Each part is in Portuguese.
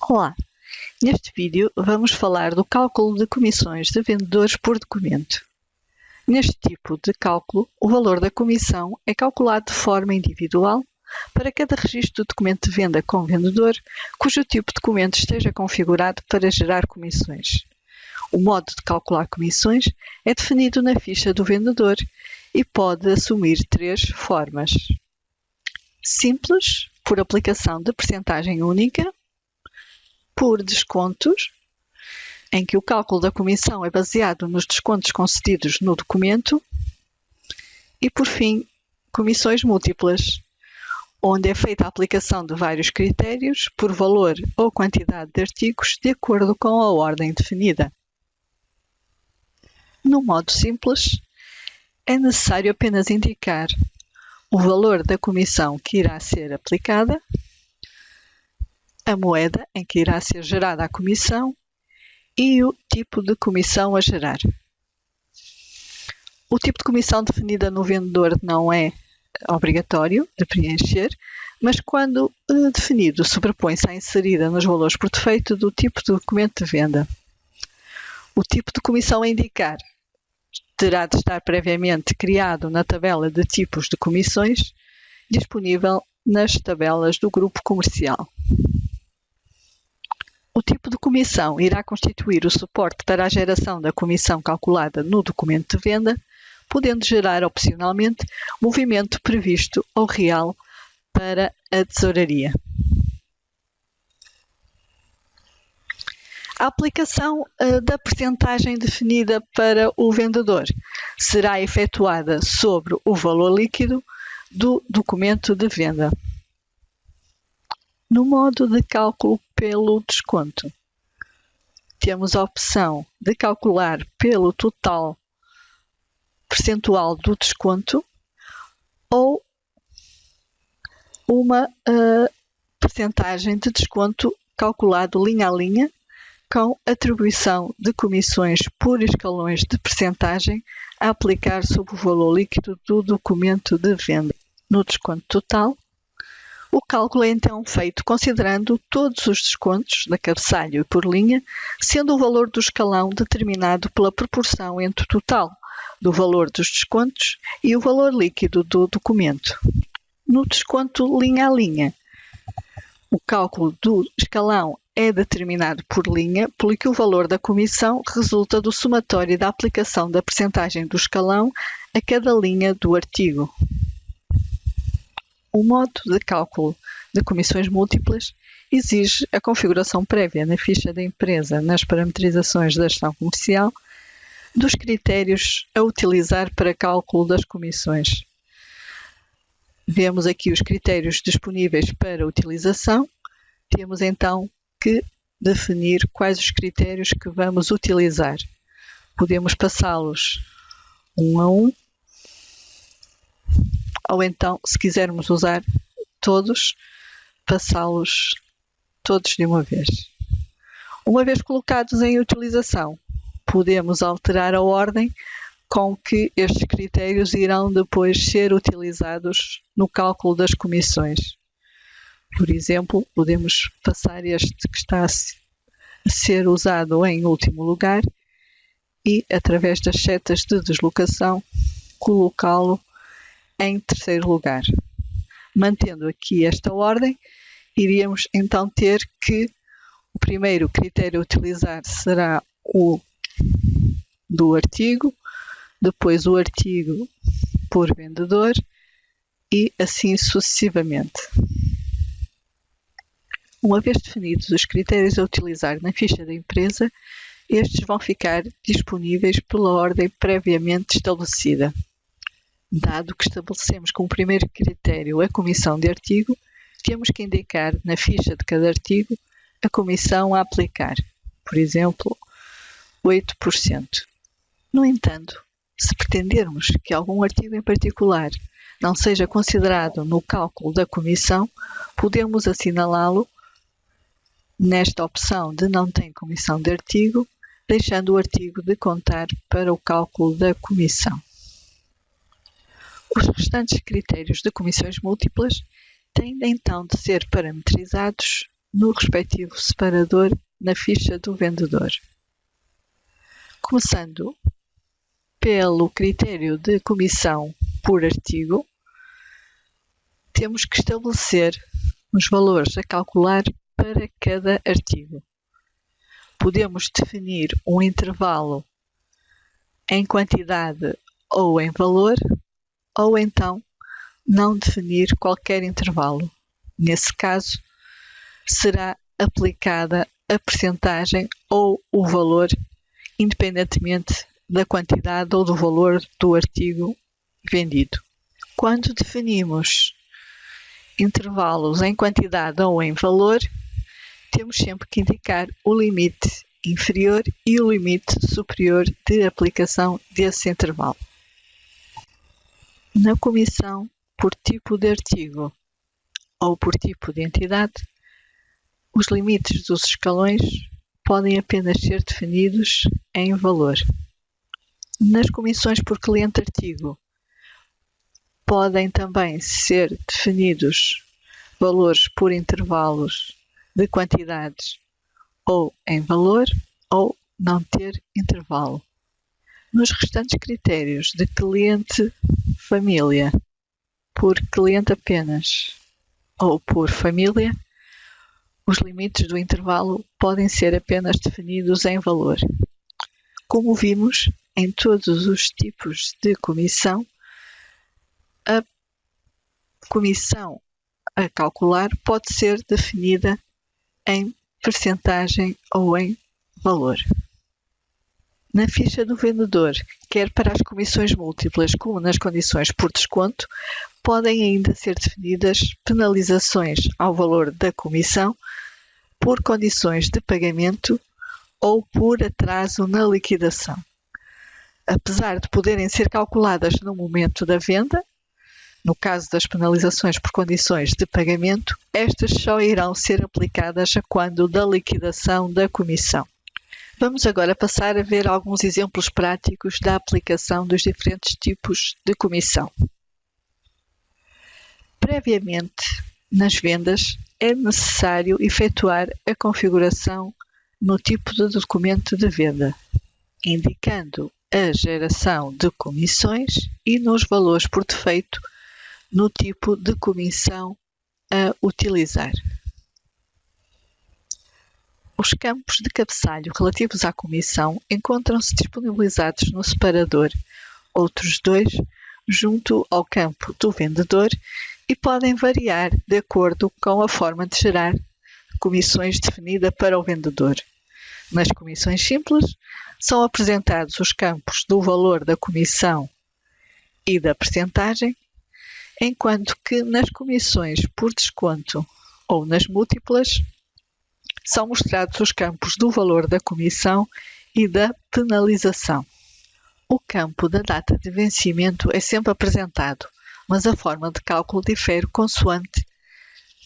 Olá! Neste vídeo vamos falar do cálculo de comissões de vendedores por documento. Neste tipo de cálculo, o valor da comissão é calculado de forma individual para cada registro de documento de venda com vendedor, cujo tipo de documento esteja configurado para gerar comissões. O modo de calcular comissões é definido na ficha do vendedor e pode assumir três formas: simples, por aplicação de percentagem única; por descontos, em que o cálculo da comissão é baseado nos descontos concedidos no documento; e, por fim, comissões múltiplas, onde é feita a aplicação de vários critérios por valor ou quantidade de artigos de acordo com a ordem definida. No modo simples, é necessário apenas indicar o valor da comissão que irá ser aplicada, a moeda em que irá ser gerada a comissão e o tipo de comissão a gerar. O tipo de comissão definida no vendedor não é obrigatório de preencher, mas quando definido, sobrepõe-se à inserida nos valores por defeito do tipo de documento de venda. O tipo de comissão a indicar terá de estar previamente criado na tabela de tipos de comissões, disponível nas tabelas do grupo comercial. O tipo de comissão irá constituir o suporte para a geração da comissão calculada no documento de venda, podendo gerar opcionalmente movimento previsto ou real para a tesouraria. A aplicação da percentagem definida para o vendedor será efetuada sobre o valor líquido do documento de venda. No modo de cálculo pelo desconto, temos a opção de calcular pelo total percentual do desconto ou uma percentagem de desconto calculado linha a linha, com atribuição de comissões por escalões de percentagem a aplicar sobre o valor líquido do documento de venda. No desconto total, o cálculo é então feito considerando todos os descontos da cabeçalho e por linha, sendo o valor do escalão determinado pela proporção entre o total do valor dos descontos e o valor líquido do documento. No desconto linha a linha, o cálculo do escalão é determinado por linha, pelo que o valor da comissão resulta do somatório da aplicação da percentagem do escalão a cada linha do artigo. O modo de cálculo de comissões múltiplas exige a configuração prévia na ficha da empresa, nas parametrizações da gestão comercial, dos critérios a utilizar para cálculo das comissões. Vemos aqui os critérios disponíveis para utilização. Temos então que definir quais os critérios que vamos utilizar. Podemos passá-los um a um, ou então, se quisermos usar todos, passá-los todos de uma vez. Uma vez colocados em utilização, podemos alterar a ordem com que estes critérios irão depois ser utilizados no cálculo das comissões. Por exemplo, podemos passar este que está a ser usado em último lugar e, através das setas de deslocação, colocá-lo em terceiro lugar. Mantendo aqui esta ordem, iríamos então ter que o primeiro critério a utilizar será o do artigo, depois o artigo por vendedor e assim sucessivamente. Uma vez definidos os critérios a utilizar na ficha da empresa, estes vão ficar disponíveis pela ordem previamente estabelecida. Dado que estabelecemos como primeiro critério a comissão de artigo, temos que indicar na ficha de cada artigo a comissão a aplicar, por exemplo, 8%. No entanto, se pretendermos que algum artigo em particular não seja considerado no cálculo da comissão, podemos assinalá-lo nesta opção de não tem comissão de artigo, deixando o artigo de contar para o cálculo da comissão. Os restantes critérios de comissões múltiplas têm então de ser parametrizados no respectivo separador na ficha do vendedor. Começando pelo critério de comissão por artigo, temos que estabelecer os valores a calcular para cada artigo. Podemos definir um intervalo em quantidade ou em valor, ou então não definir qualquer intervalo. Nesse caso, será aplicada a percentagem ou o valor, independentemente da quantidade ou do valor do artigo vendido. Quando definimos intervalos em quantidade ou em valor, temos sempre que indicar o limite inferior e o limite superior de aplicação desse intervalo. Na comissão por tipo de artigo ou por tipo de entidade, os limites dos escalões podem apenas ser definidos em valor. Nas comissões por cliente-artigo, podem também ser definidos valores por intervalos de quantidades ou em valor, ou não ter intervalo. Nos restantes critérios de cliente-família, por cliente apenas ou por família, os limites do intervalo podem ser apenas definidos em valor. Como vimos, em todos os tipos de comissão, a comissão a calcular pode ser definida em percentagem ou em valor. Na ficha do vendedor, quer para as comissões múltiplas como nas condições por desconto, podem ainda ser definidas penalizações ao valor da comissão por condições de pagamento ou por atraso na liquidação. Apesar de poderem ser calculadas no momento da venda, no caso das penalizações por condições de pagamento, estas só irão ser aplicadas a quando da liquidação da comissão. Vamos agora passar a ver alguns exemplos práticos da aplicação dos diferentes tipos de comissão. Previamente, nas vendas, é necessário efetuar a configuração no tipo de documento de venda, indicando a geração de comissões e nos valores por defeito no tipo de comissão a utilizar. Os campos de cabeçalho relativos à comissão encontram-se disponibilizados no separador, outros dois junto ao campo do vendedor, e podem variar de acordo com a forma de gerar comissões definida para o vendedor. Nas comissões simples, são apresentados os campos do valor da comissão e da percentagem, enquanto que nas comissões por desconto ou nas múltiplas, são mostrados os campos do valor da comissão e da penalização. O campo da data de vencimento é sempre apresentado, mas a forma de cálculo difere consoante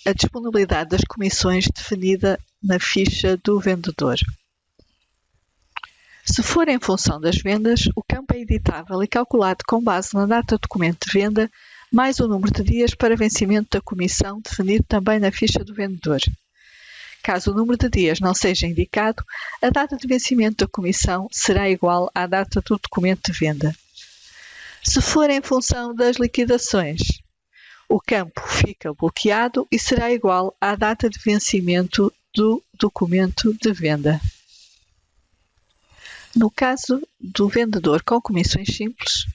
a disponibilidade das comissões definida na ficha do vendedor. Se for em função das vendas, o campo é editável e calculado com base na data do documento de venda, mais o número de dias para vencimento da comissão definido também na ficha do vendedor. Caso o número de dias não seja indicado, a data de vencimento da comissão será igual à data do documento de venda. Se for em função das liquidações, o campo fica bloqueado e será igual à data de vencimento do documento de venda. No caso do vendedor com comissões simples,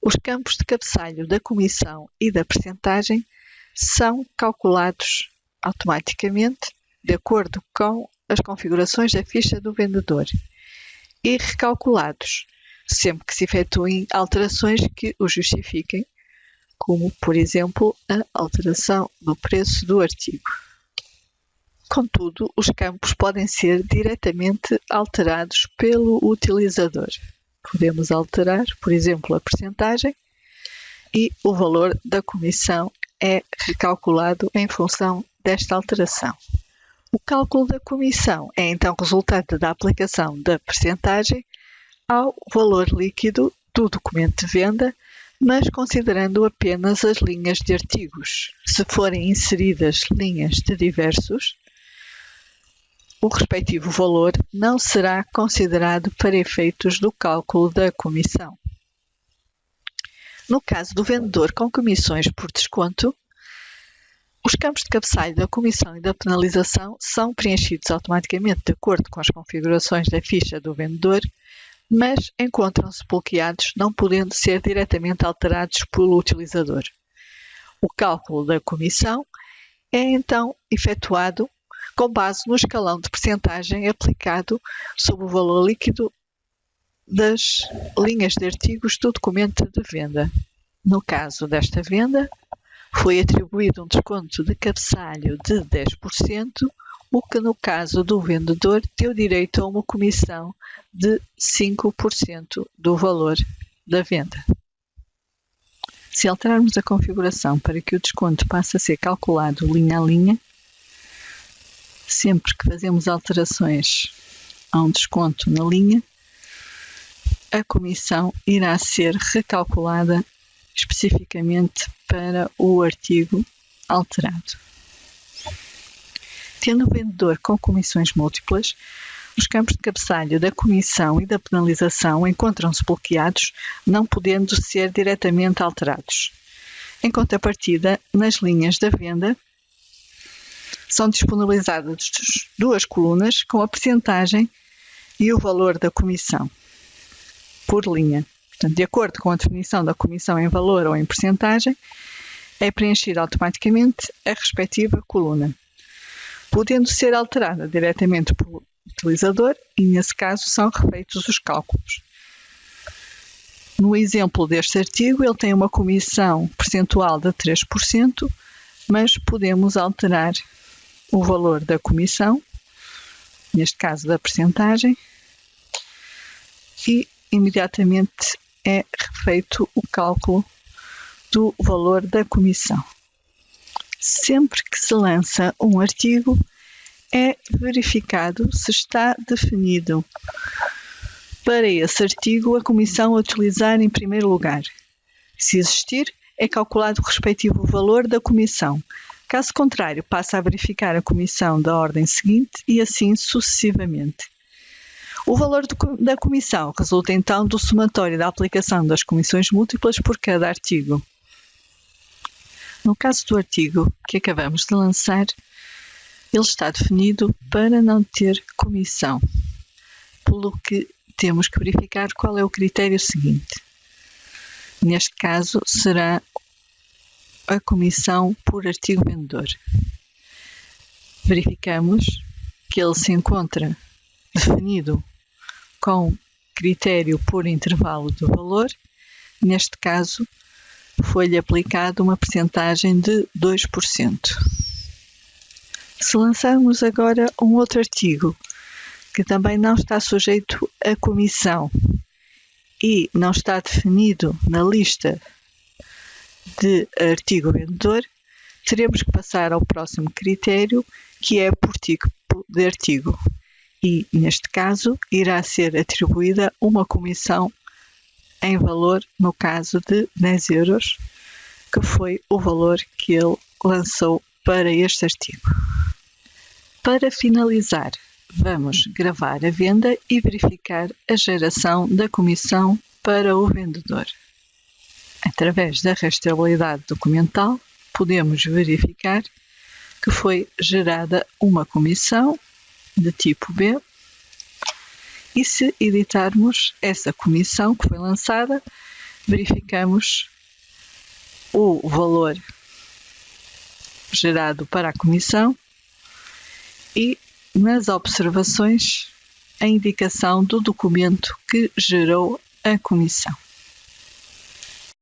os campos de cabeçalho da comissão e da percentagem são calculados automaticamente de acordo com as configurações da ficha do vendedor e recalculados sempre que se efetuem alterações que o justifiquem, como, por exemplo, a alteração do preço do artigo. Contudo, os campos podem ser diretamente alterados pelo utilizador. Podemos alterar, por exemplo, a percentagem e o valor da comissão é recalculado em função desta alteração. O cálculo da comissão é então resultante da aplicação da percentagem ao valor líquido do documento de venda, mas considerando apenas as linhas de artigos. Se forem inseridas linhas de diversos, o respectivo valor não será considerado para efeitos do cálculo da comissão. No caso do vendedor com comissões por desconto, os campos de cabeçalho da comissão e da penalização são preenchidos automaticamente de acordo com as configurações da ficha do vendedor, mas encontram-se bloqueados, não podendo ser diretamente alterados pelo utilizador. O cálculo da comissão é então efetuado com base no escalão de percentagem aplicado sobre o valor líquido das linhas de artigos do documento de venda. No caso desta venda, foi atribuído um desconto de cabeçalho de 10%, o que no caso do vendedor deu direito a uma comissão de 5% do valor da venda. Se alterarmos a configuração para que o desconto passe a ser calculado linha a linha, sempre que fazemos alterações a um desconto na linha, a comissão irá ser recalculada especificamente para o artigo alterado. Tendo o vendedor com comissões múltiplas, os campos de cabeçalho da comissão e da penalização encontram-se bloqueados, não podendo ser diretamente alterados. Em contrapartida, nas linhas da venda, são disponibilizadas duas colunas com a percentagem e o valor da comissão por linha. Portanto, de acordo com a definição da comissão em valor ou em percentagem, é preenchida automaticamente a respectiva coluna, podendo ser alterada diretamente pelo utilizador e, nesse caso, são refeitos os cálculos. No exemplo deste artigo, ele tem uma comissão percentual de 3%, mas podemos alterar o valor da comissão, neste caso da percentagem, e imediatamente é refeito o cálculo do valor da comissão. Sempre que se lança um artigo, é verificado se está definido para esse artigo a comissão a utilizar em primeiro lugar. Se existir, é calculado o respectivo valor da comissão. Caso contrário, passa a verificar a comissão da ordem seguinte e assim sucessivamente. O valor da comissão resulta então do somatório da aplicação das comissões múltiplas por cada artigo. No caso do artigo que acabamos de lançar, ele está definido para não ter comissão, pelo que temos que verificar qual é o critério seguinte. Neste caso, será a comissão por artigo vendedor. Verificamos que ele se encontra definido com critério por intervalo do valor. Neste caso, foi-lhe aplicada uma percentagem de 2%. Se lançarmos agora um outro artigo, que também não está sujeito a comissão e não está definido na lista de artigo vendedor, teremos que passar ao próximo critério, que é por tipo de artigo. E, neste caso, irá ser atribuída uma comissão em valor, no caso de 10 euros, que foi o valor que ele lançou para este artigo. Para finalizar, vamos gravar a venda e verificar a geração da comissão para o vendedor. Através da rastreabilidade documental, podemos verificar que foi gerada uma comissão de tipo B, e se editarmos essa comissão que foi lançada, verificamos o valor gerado para a comissão e nas observações a indicação do documento que gerou a comissão.